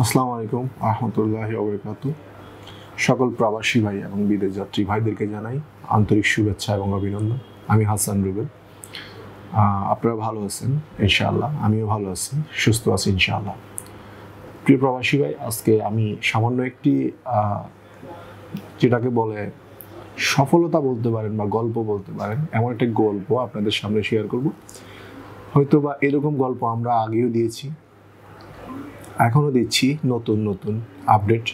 আসসালামু আলাইকুম রহমতুল্লাহি ওয়া বারাকাতুহু। সকল প্রবাসী ভাই এবং বিদেশ যাত্রী ভাইদেরকে জানাই আন্তরিক শুভেচ্ছা এবং অভিনন্দন। আমি হাসান রুবেল। আপনারা ভালো আছেন ইনশাআল্লাহ, আমিও ভালো আছি, সুস্থ আছি ইনশাআল্লাহ। প্রিয় প্রবাসী ভাই, আজকে আমি সামান্য একটি যেটাকে বলে সফলতা বলতে পারেন বা গল্প বলতে পারেন, এমন একটা গল্প আপনাদের সামনে শেয়ার করব। হয়তো বা এরকম গল্প আমরা আগেও দিয়েছি, এখনও দিচ্ছি নতুন নতুন আপডেট।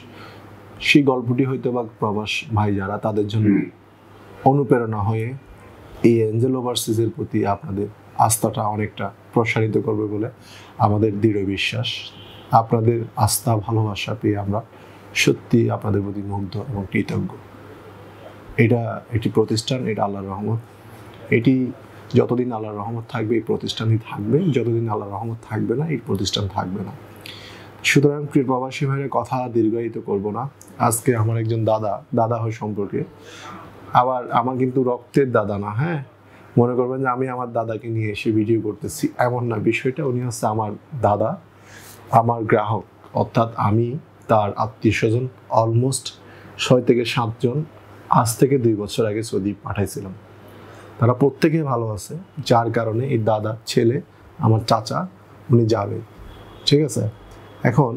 সেই গল্পটি হয়তো বা প্রবাস ভাই যারা তাদের জন্য অনুপ্রেরণা হয়ে এই এঞ্জেল ওভারসিজের প্রতি আপনাদের আস্থাটা অনেকটা প্রসারিত করবে বলে আমাদের দৃঢ় বিশ্বাস। আপনাদের আস্থা ভালোবাসা পেয়ে আমরা সত্যি আপনাদের প্রতি মুগ্ধ এবং কৃতজ্ঞ। এটা একটি প্রতিষ্ঠান, এটা আল্লাহর রহমত। এটি যতদিন আল্লাহর রহমত থাকবে এই প্রতিষ্ঠানই থাকবে, যতদিন আল্লাহর রহমত থাকবে না এই প্রতিষ্ঠান থাকবে না। সুতরাং প্রিয় প্রবাসী ভাইয়ের কথা দীর্ঘায়িত করব না। আজকে আমার একজন দাদা হয় সম্পর্কে, আবার আমার কিন্তু রক্তের দাদা না। হ্যাঁ, মনে করবেন যে আমি আমার দাদাকে নিয়ে এসে ভিডিও করতেছি, এমন না বিষয়টা। উনি হচ্ছে আমার দাদা, আমার গ্রাহক, অর্থাৎ আমি তার আত্মীয় স্বজন। অলমোস্ট 6 থেকে 7 জন আজ থেকে 2 বছর আগে সৌদি পাঠাইছিলাম। তারা প্রত্যেকে ভালো আছে, যার কারণে এই দাদার ছেলে আমার চাচা উনি যাবে। ঠিক আছে, এখন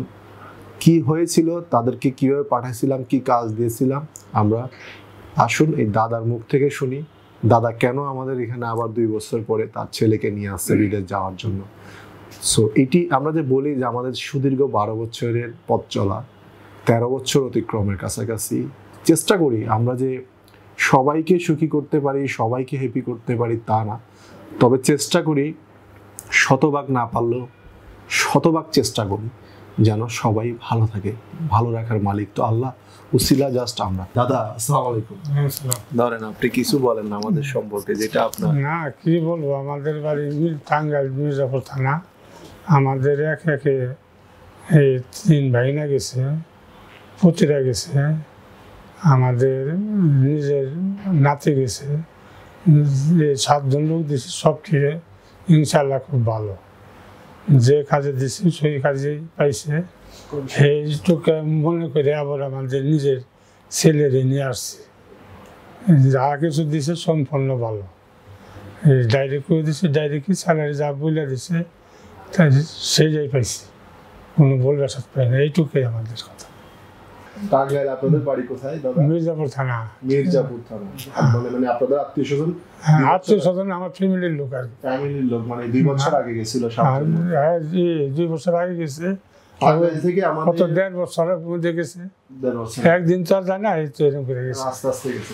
কি হয়েছিল, তাদেরকে কিভাবে পাঠাইছিলাম, কি কাজ দিয়েছিলাম, আমরা আসুন এই দাদার মুখ থেকে শুনি। দাদা কেন আমাদের এখানে আবার 2 বছর পরে তার ছেলেকে নিয়ে আসছে বিদেশ যাওয়ার জন্য। সো এটি আমরা যে বলি যে আমাদের সুদীর্ঘ 12 বছরের পথ চলা, 13 বছর অতিক্রমের কাছাকাছি চেষ্টা করি আমরা যে সবাইকে সুখী করতে পারি, সবাইকে হ্যাপি করতে পারি তা না, তবে চেষ্টা করি, শতভাগ না পারলেও শতভাগ চেষ্টা করি যেন সবাই ভালো থাকে। ভালো রাখার মালিক তো আল্লাহ, উসিলা জাস্ট আমরা। দাদা আসসালামু আলাইকুম। ধরেন আপনি কিছু বলেন না আমাদের সম্পর্কে, যেটা আপনার। না, কি বলবো, আমাদের বাড়ি টাঙ্গাইল মির্জাপুর থানা। আমাদের একে এই 3 ভাইনা গেছে, পুতিরা গেছে, আমাদের নিজের নাতি গেছে। এই 7 জন লোক দিয়েছি, সবটি ইনশাল্লাহ খুব ভালো। যে কাজে দিছি সেই কাজেই পাইছে। এইটুকু মনে করে আবার আমাদের নিজের ছেলেরে নিয়ে আসছি। যা কিছু দিছে সম্পূর্ণ ভালো। ডাইরেক্ট করে দিছে, ডাইরেক্টই স্যালারি যা বলে দিছে তাই সেই যাই পাইছি, কোনো বলবে সাথে পাই না। এইটুকুই আমাদের কথা। টাঙ্গাইল আপনাদের বাড়ি কোথায় দাদা? মির্জাপুর থানা। মির্জাপুর থানা। মানে আপনাদের আত্মীয় স্বজন? হ্যাঁ, আত্মীয় স্বজন আমার ফ্যামিলির লোক আর কি। ফ্যামিলির লোক, মানে 2 বছর আগে গেছিল। হ্যাঁ, 2 বছর আগে গেছে। টাঙ্গাইল থেকে আমাদের কত 1.5 বছরের মধ্যে গেছে। 1.5 বছর একদিন তো আর যায় না, এই তো এরকম করে গেছে। আস্তে আস্তে গেছে।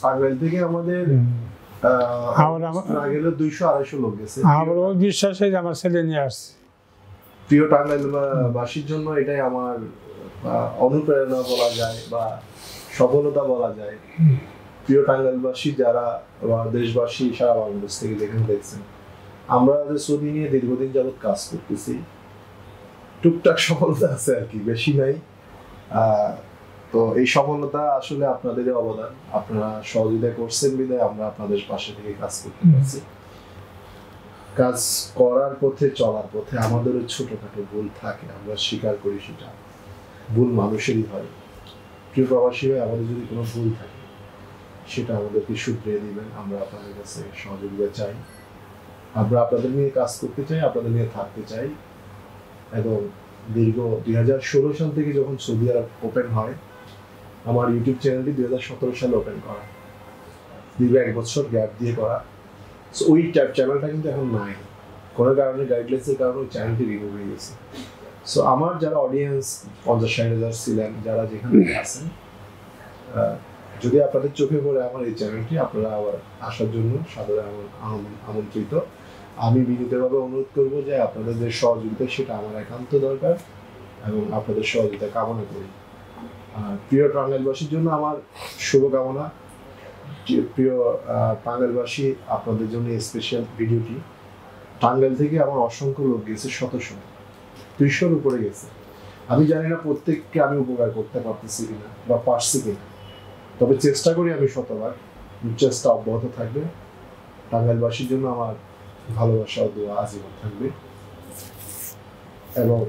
টাঙ্গাইল থেকে আমাদের গেলে 200-250 লোক গেছে। আমার ওই বিশ্বাসে আমার ছেলে নিয়ে আসছে। প্রিয় টাঙ্গাইলবাসীর জন্য এটাই আমার অনুপ্রেরণা বলা যায় বা সফলতা বলা যায়। প্রিয় টাঙ্গাইলবাসী যারা বা দেশবাসী সারা বাংলাদেশ থেকে যেখানে দেখছেন, আমরা যে সৌদি নিয়ে দীর্ঘদিন যাবৎ কাজ করতেছি, টুকটাক সফলতা আছে আর কি, বেশি নাই। তো এই সফলতা আসলে আপনাদের অবদান, আপনারা সহযোগিতা করছেন বিধায় আমরা আপনাদের পাশে থেকে কাজ করতে পারছি। কাজ করার পথে, চলার পথে আমাদেরও ছোটখাটো ভুল থাকে, আমরা স্বীকার করি, সেটা ভুল মানুষেরই হয়। প্রিয় প্রবাসী ভাই, আমাদের যদি কোনো ভুল থাকে সেটা আমাদেরকে শুধরিয়ে দিবেন। আমরা আপনাদের কাছে সহযোগিতা চাই, আমরা আপনাদের নিয়ে কাজ করতে চাই, আপনাদের নিয়ে থাকতে চাই। এবং দীর্ঘ 2016 সাল থেকে যখন সৌদি আরব ওপেন হয়, আমার ইউটিউব চ্যানেলটি 2017 সালে ওপেন করা, দীর্ঘ 1 বছর গ্যাপ দিয়ে করা। ওই চ্যানেলটা কিন্তু এখন নাই, কোনো কারণে গাইডলাইন্সের কারণে ওই চ্যানেলটি রিমুভ হয়ে গেছে। সো আমার যারা অডিয়েন্স 50-60 হাজার ছিলেন, যারা যেখানে আছেন, যদি আপনাদের চোখে পড়ে আমার এই চ্যানেলটি, আপনারা আবার আসার জন্য সাদরে আমন্ত্রিত। আমি বিনীতভাবে অনুরোধ করব যে আপনাদের যে সহযোগিতা সেটা আমার একান্ত দরকার এবং আপনাদের সহযোগিতা কামনা করি। প্রিয় টাঙ্গাইলবাসীর জন্য আমার শুভকামনা। প্রিয় টাঙ্গাইলবাসী, আপনাদের জন্য স্পেশাল ভিডিওটি। টাঙ্গাইল থেকে আমার অসংখ্য লোক গেছে, 200-র উপরে গেছে। আমি জানি না প্রত্যেককে আমি উপকার করতে পারতেছি কিনা বা পারছি কিনা, তবে চেষ্টা করি আমি শতভাগ। চেষ্টা অব্যাহত থাকবে। টাঙ্গাইলবাসীর জন্য আমার ভালোবাসা ও দোয়া আজীবন থাকবে। এবং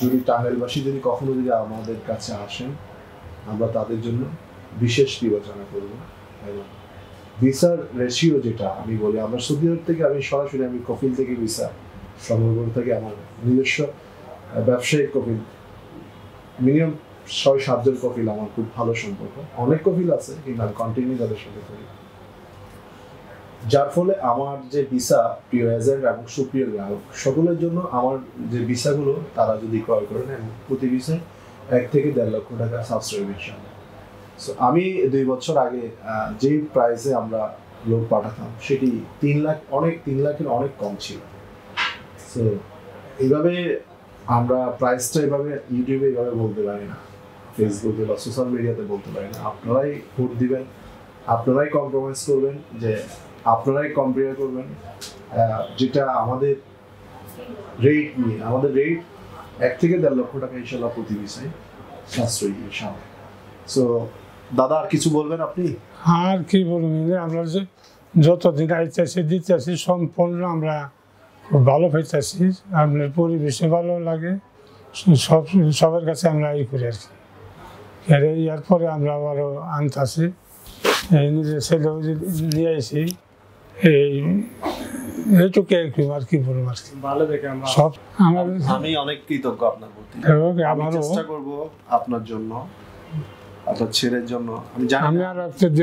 যদি টাঙ্গাইলবাসী যদি কখনো যদি আমাদের কাছে আসেন, আমরা তাদের জন্য বিশেষ বিবেচনা করব। এবং ভিসার রেশিও যেটা আমি বলি, আমরা সৌদি আরব থেকে আমি সরাসরি আমি কফিল থেকে ভিসা সংগ্রহ করে থাকি। আমার নিজস্ব ব্যবসায়িক কফিল মিনিমাম 6-7 জন কফিল আমার খুব ভালো সম্পর্ক। অনেক কফিল আছে কিন্তু আমি কন্টিনিউ তাদের সাথে করি, যার ফলে আমার যে ভিসা প্রিয় এজেন্ট এবং সুপ্রিয় গ্রাহক সকলের জন্য আমার যে ভিসাগুলো তারা যদি ক্রয় করেন, এবং প্রতি ভিসায় 1 থেকে 1.5 লক্ষ টাকা সাশ্রয় বিষয়। সো আমি 2 বছর আগে যেই প্রাইসে আমরা লোক পাঠাতাম সেটি 3 লাখ, 3 লাখের অনেক কম ছিল। সো এইভাবে আমরা প্রাইসটা এভাবে ইউটিউবে এইভাবে বলতে পারি না, ফেসবুকে বা সোশ্যাল মিডিয়াতে বলতে পারি না। আপনারাই ভোট দিবেন, আপনারাই কম্প্রোমাইজ করবেন, যে আপনারাই কম্পেয়ার করবেন যেটা আমাদের রেট নিয়ে। আমাদের রেট 1 থেকে 1.5 লক্ষ টাকা ইনশাল্লাহ প্রতি বিষয়ে সাশ্রয়ী ইনশাল্লাহ। সো দাদা আর কিছু বলবেন আপনি? আর কি বলবেন, আমরা যে যতদিন আইতেছি দিতেছি সম্পূর্ণ আমরা খুব ভালো পাইতেছি, আপনার পরিবেশে ভালো লাগে, সবার কাছে আমরা ই করি আর কি। আর এরপরে আমরা আবারও আনতেছি, নিজের ছেলেও নিয়ে আসি, এইটুকু আর কি বলবো আর কি। ভালো দেখে আমরা সব আমার আমি অনেক কৃতজ্ঞ আপনার প্রতি। আমি আমারও চেষ্টা করব আপনার জন্য, আপনার ছেলের জন্য। আমি জানি আমি না আর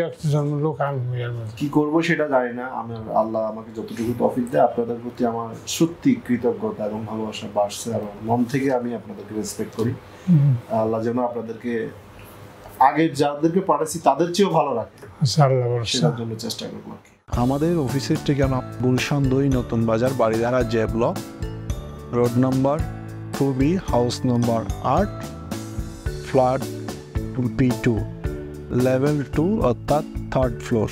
একটা জন্ম লোক আনবো এর মধ্যে। কি করব সেটা জানি না। আমার আল্লাহ আমাকে যতটুকু তৌফিক দেয়, আপনাদের প্রতি আমার সত্যি কৃতজ্ঞতা এবং ভালোবাসা বাড়ছে, এবং মন থেকে আমি আপনাদেরকে রেসপেক্ট করি। আল্লাহ যেন আপনাদেরকে আগে যাদেরকে পাঠাচ্ছি তাদের চেয়েও ভালো রাখে, আল্লাহ ভরসা। সেটার জন্য চেষ্টা করবো আর কি। আমাদের অফিসের ঠিকানা গুলশান 2 নতুন বাজার, Baridhara J block, road number 2B, house number 8, flat P2, level 2 অর্থাৎ 3rd ফ্লোর।